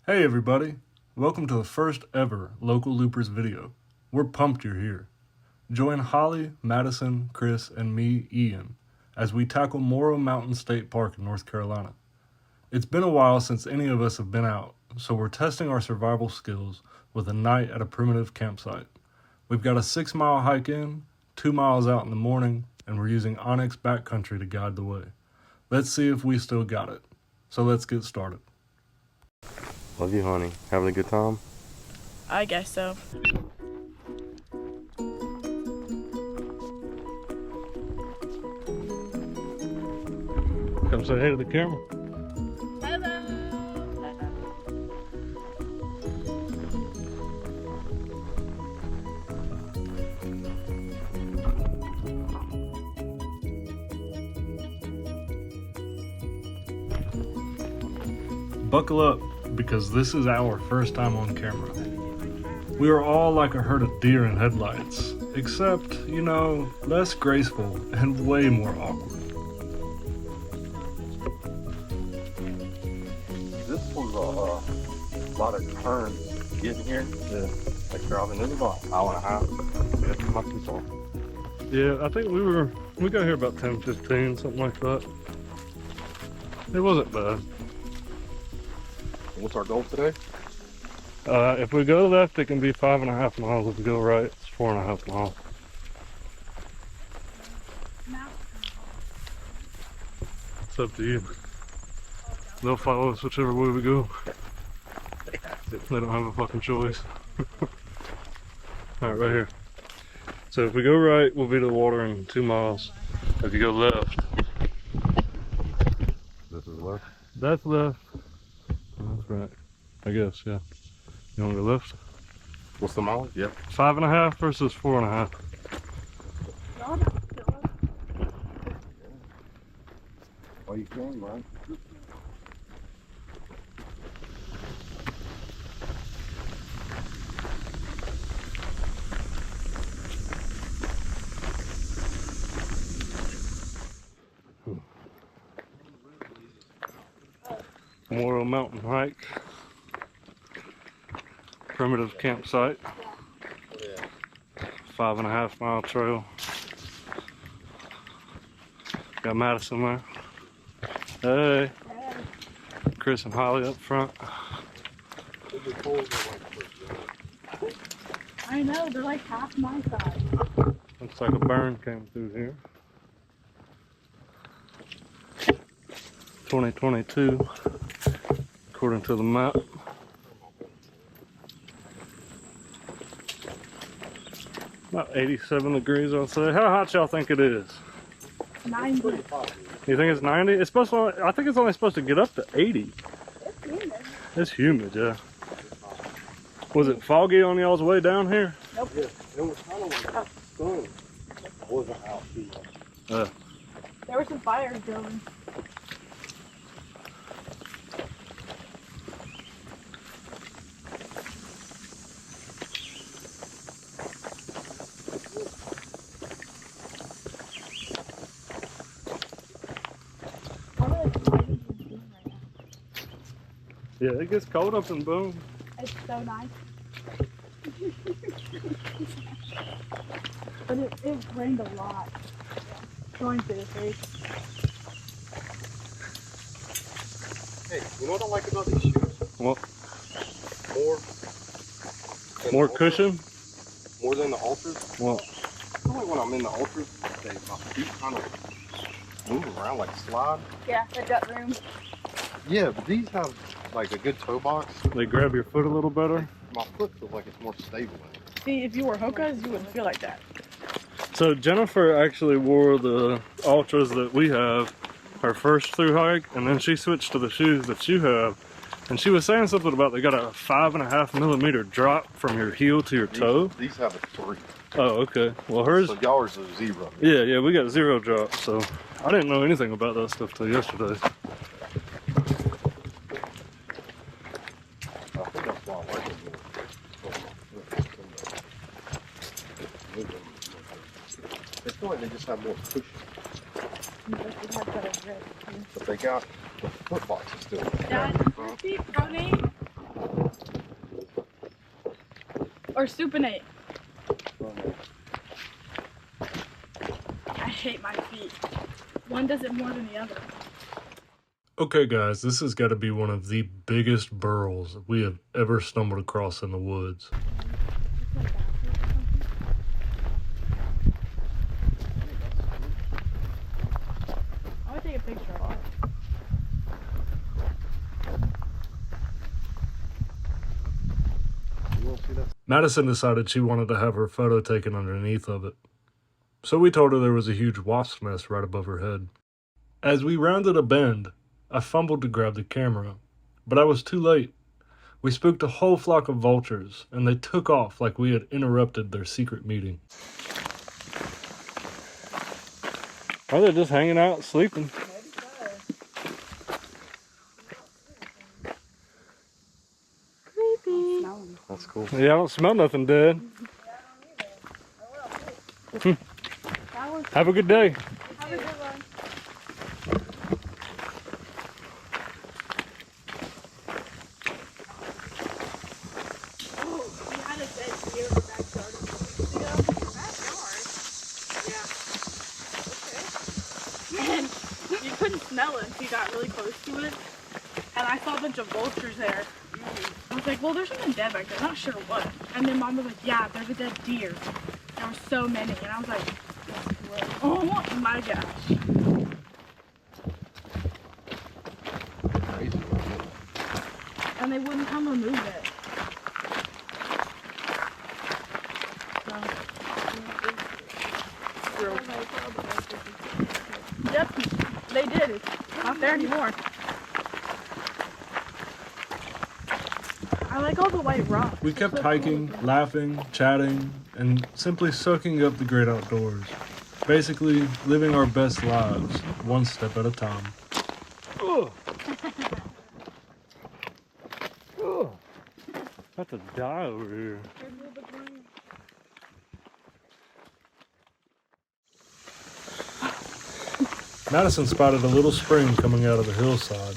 Hey everybody, welcome to the first ever Local Loopers video. We're pumped you're here. Join Holly, Madison, Chris, and me, Ian, as we tackle Morrow Mountain State Park in North Carolina. It's been a while since any of us have been out, so we're testing our survival skills with a night at a primitive campsite. We've got a 6-mile hike in, 2 miles out in the morning, and we're using Onyx backcountry to guide the way. Let's see if we still got it. So let's get started. Love you, honey. Having a good time? I guess so. Come say hey to the camera. Hello. Buckle up, because this is our first time on camera. We are all like a herd of deer in headlights, except, less graceful and way more awkward. This was a lot of turns getting here. Yeah. Like driving in about an hour and a half. That's not too far. Yeah, I think we got here about 10:15, something like that. It wasn't bad. What's our goal today? If we go left, it can be 5.5 miles. If we go right, it's 4.5 miles. It's up to you. They'll follow us whichever way we go. They don't have a fucking choice. Alright, right here. So if we go right, we'll be to the water in 2 miles. If you go left, This is left. that's left. That's right. I guess, yeah. You want to go left? What's the mileage? Yep. 5.5 versus 4.5. Oh, you can, man. Morrow mountain hike. Primitive campsite. 5.5 mile trail. Got Madison there. Hey. Chris and Holly up front. I know, they're like half my size. Looks like a burn came through here. 2022, according to the map. About 87 degrees, I'll say. How hot y'all think it is? 90. You think it's 90? It's supposed to. I think it's only supposed to get up to 80. It's humid. It's humid, yeah. Was it foggy on y'all's way down here? Nope. Yeah, it was kind of like sun. I wasn't out too much. There were some fires going. Yeah, it gets cold up in Boone. It's so nice. But it rained a lot. Going through the face. Hey, you know what I like about these shoes? What? More More cushion? More than the Ultras. Well, Only when I'm in the Ultras, my feet kind of move around like slide. Yeah, they've got room. Yeah, but these have like a good toe box. they grab your foot a little better. My foot feels like it's more stable. See, if you wore Hoka's, you wouldn't feel like that. So Jennifer actually wore the Ultras that we have her first through hike, and then she switched to the shoes that you have. And she was saying something about they got a 5.5 millimeter drop from your heel to your toe. These have a 3. Oh, okay. Well, hers. So yours is 0. Yeah, we got 0 drop. So I didn't know anything about that stuff till yesterday. I think that's why I like it more. I feel like they just have more push. But they got the foot boxes still. Dad, repeat pronate. Or supinate. I hate my feet. One does it more than the other. Okay guys, this has got to be one of the biggest burrows we have ever stumbled across in the woods. I would take a picture of it. Madison decided she wanted to have her photo taken underneath of it. So we told her there was a huge wasp nest right above her head. As we rounded a bend, I fumbled to grab the camera, but I was too late. We spooked a whole flock of vultures, and they took off like we had interrupted their secret meeting. Are they just hanging out, sleeping? Creepy. That's cool. Yeah, I don't smell nothing dead. Have a good day. Have a good one. Oh, we had a dead deer in the backyard a few weeks ago. Backyard? Yeah. Okay. And you couldn't smell it until you got really close to it. And I saw a bunch of vultures there. I was like, well, there's something dead back there. I'm not sure what. And then Mom was like, yeah, there's a dead deer. There were so many. And I was like, oh my gosh. Crazy. And they wouldn't come remove it. So, yep, they did. It's not there anymore. I like all the white rocks. We kept hiking, laughing, chatting, and simply soaking up the great outdoors. Basically, living our best lives, one step at a time. About to die over here. Madison spotted a little spring coming out of the hillside.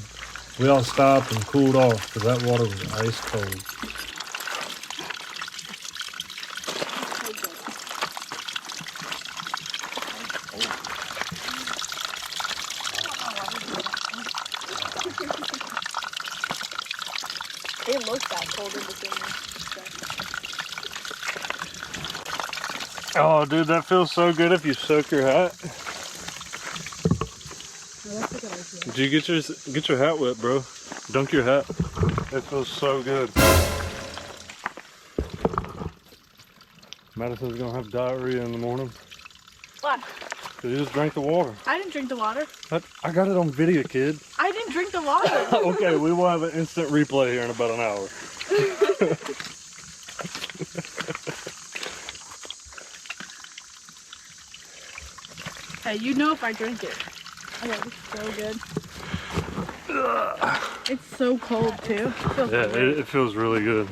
We all stopped and cooled off because that water was ice cold. It looks that cold in the thing. Oh, dude, that feels so good if you soak your hat. Did you get your hat wet, bro? Dunk your hat. It feels so good. Madison's gonna have diarrhea in the morning. What? Cause you just drank the water. I didn't drink the water. I got it on video, kid. I didn't drink the water. Okay, we will have an instant replay here in about an hour. Hey, you know if I drink it. Okay, this is so good. It's so cold too. Yeah, it feels really good.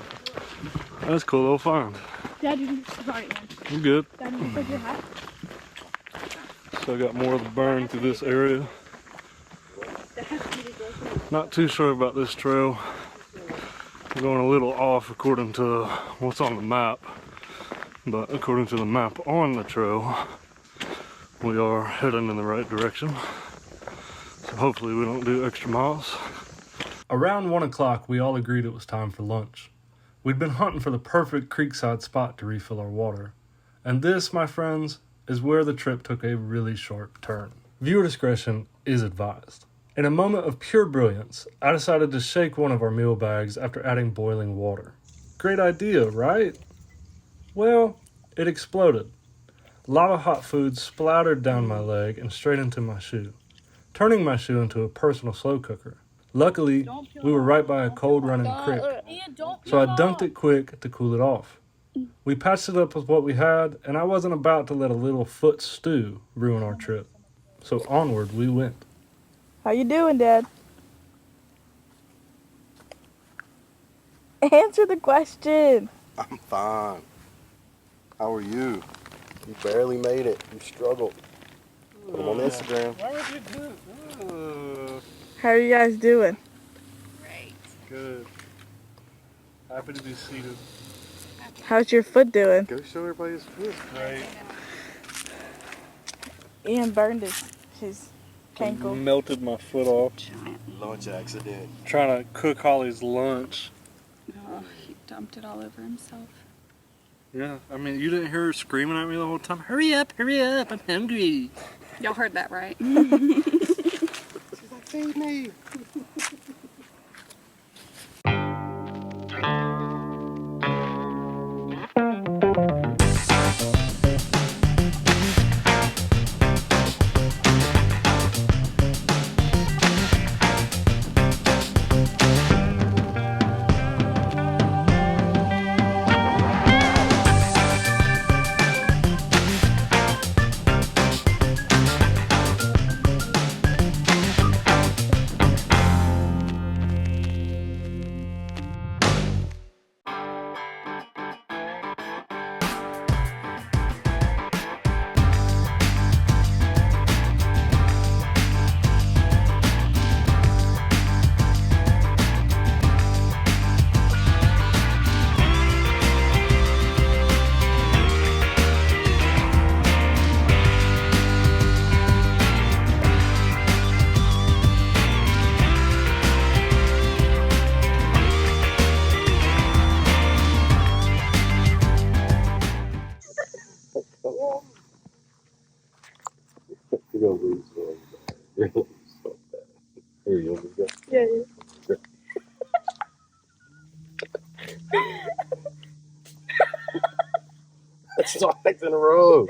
That's cool little find. Dad, you sorry, man. I'm good. Dad, you took your hat? So I got more of the burn through this area. Not too sure about this trail. I'm going a little off according to what's on the map. But according to the map on the trail, we are heading in the right direction. So hopefully we don't do extra miles. Around 1 o'clock, we all agreed it was time for lunch. We'd been hunting for the perfect creekside spot to refill our water. And this, my friends, is where the trip took a really sharp turn. Viewer discretion is advised. In a moment of pure brilliance, I decided to shake one of our meal bags after adding boiling water. Great idea, right? Well, it exploded. Lava hot food splattered down my leg and straight into my shoe, turning my shoe into a personal slow cooker. Luckily, we were right by a cold running creek, so I dunked it quick to cool it off. We patched it up with what we had, and I wasn't about to let a little foot stew ruin our trip. So onward we went. How you doing, Dad? Answer the question. I'm fine. How are you? You barely made it. You struggled. Put them on Instagram. Why would you do? How are you guys doing? Good. Happy to be seated. How's your foot doing? Go show everybody his foot. Right. Ian burned his cankle. Melted my foot off. Giant. Launch accident. Trying to cook Holly's lunch. Oh, he dumped it all over himself. Yeah, I mean, you didn't hear her screaming at me the whole time. Hurry up, I'm hungry. Y'all heard that, right? She's like, feed me. You're gonna lose one. You're gonna lose so bad. Here you go. Yeah. That's twice in a row.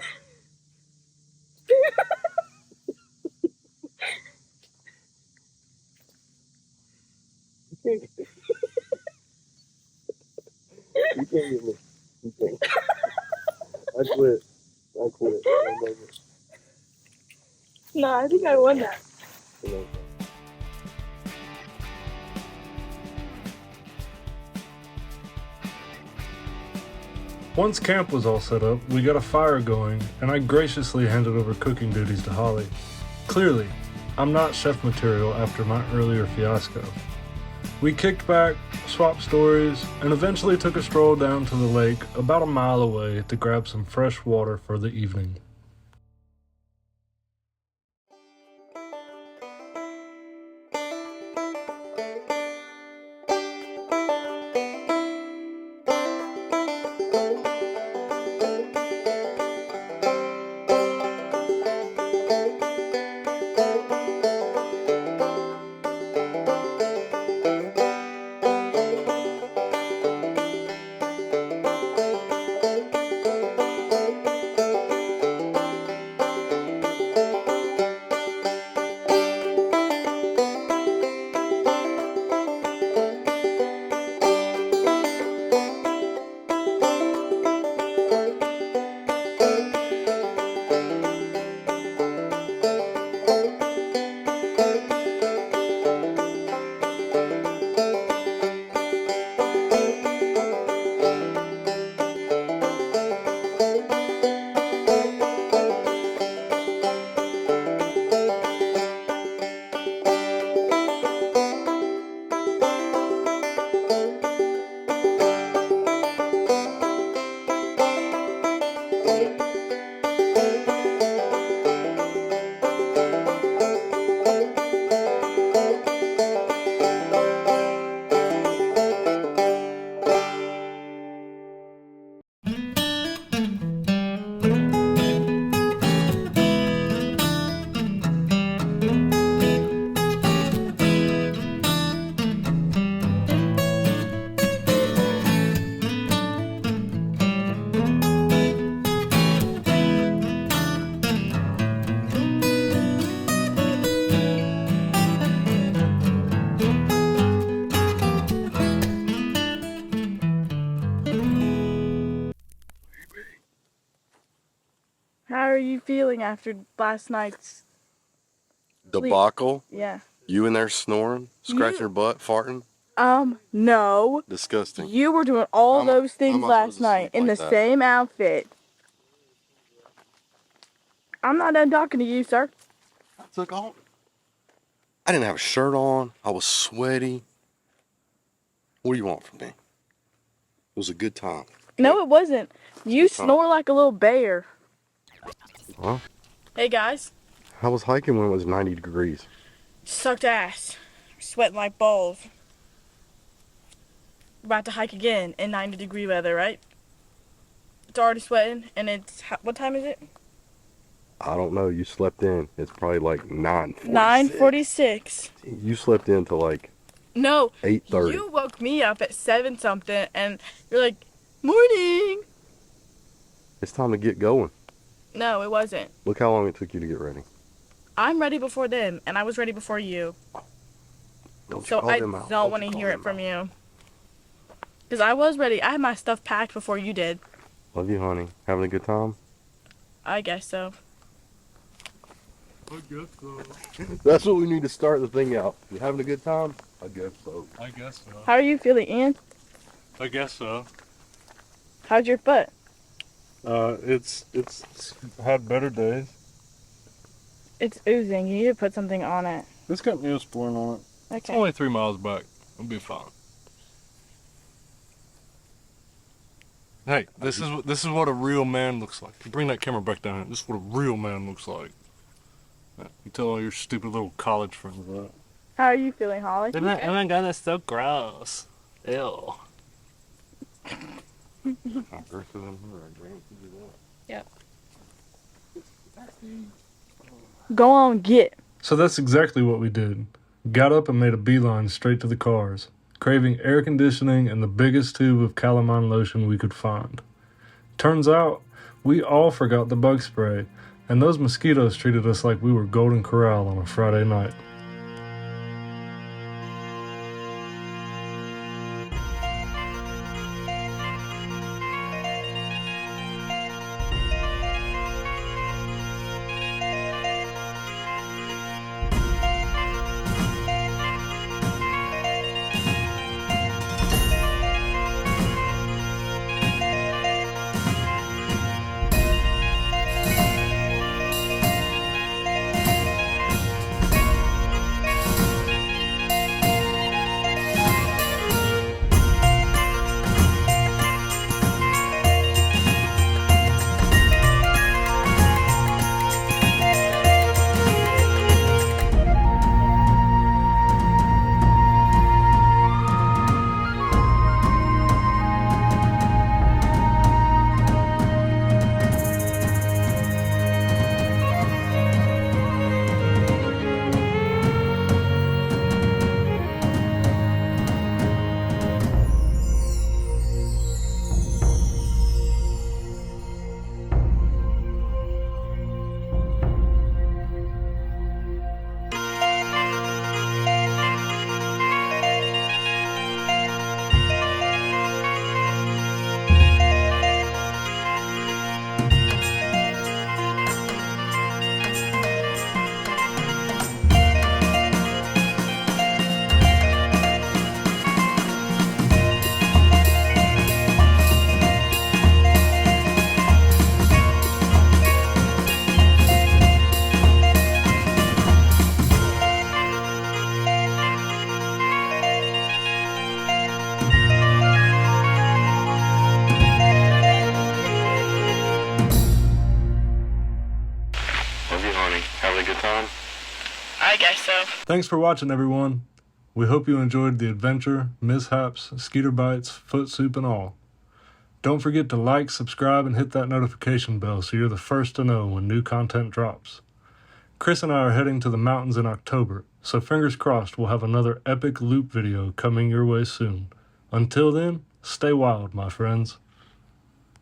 You can't get me. You can't. I quit. I quit. No, I think I won that. No. Once camp was all set up, we got a fire going, and I graciously handed over cooking duties to Holly. Clearly, I'm not chef material after my earlier fiasco. We kicked back, swapped stories, and eventually took a stroll down to the lake about a mile away to grab some fresh water for the evening. How are you feeling after last night's Debacle. Yeah. You in there snoring, scratching your butt, farting. No. Disgusting. You were doing all I'm- those things I'm not last supposed to night sleep in like the that. same outfit. I'm not done talking to you, sir. I took all. I didn't have a shirt on. I was sweaty. What do you want from me? It was a good time. No, it wasn't. You snore like a little bear. Huh? Hey guys, I was hiking when it was 90 degrees. sucked ass, sweating like balls. About to hike again in 90-degree weather, right? It's already sweating, and what time is it? I don't know. You slept in. It's probably like 9:46. 9:46. You slept in till like No, 8:30. you woke me up at 7 something, and you're like, morning. It's time to get going. No, it wasn't. Look how long it took you to get ready. I'm ready before them, and I was ready before you. Don't So you call I them out. don't want you to call hear it them from out. you. Because I was ready. I had my stuff packed before you did. Love you, honey. Having a good time? I guess so. I guess so. That's what we need to start the thing out. You having a good time? I guess so. I guess so. How are you feeling, Ian? I guess so. How's your foot? It's had better days. It's oozing. You need to put something on it. It's got Neosporin on it. It's Okay. only 3 miles back. It'll be fine. Hey, this is what a real man looks like. Bring that camera back down. This is what a real man looks like. You tell all your stupid little college friends that. How are you feeling, Holly? Oh my god, that's so gross. Ew. Yep. Go on, get. So that's exactly what we did. Got up and made a beeline straight to the cars, craving air conditioning and the biggest tube of calamine lotion we could find. Turns out, we all forgot the bug spray, and those mosquitoes treated us like we were Golden Corral on a Friday night. Love you, honey. Having a good time? I guess so. Thanks for watching, everyone. We hope you enjoyed the adventure, mishaps, skeeter bites, foot soup, and all. Don't forget to like, subscribe, and hit that notification bell so you're the first to know when new content drops. Chris and I are heading to the mountains in October, so fingers crossed we'll have another epic loop video coming your way soon. Until then, stay wild, my friends.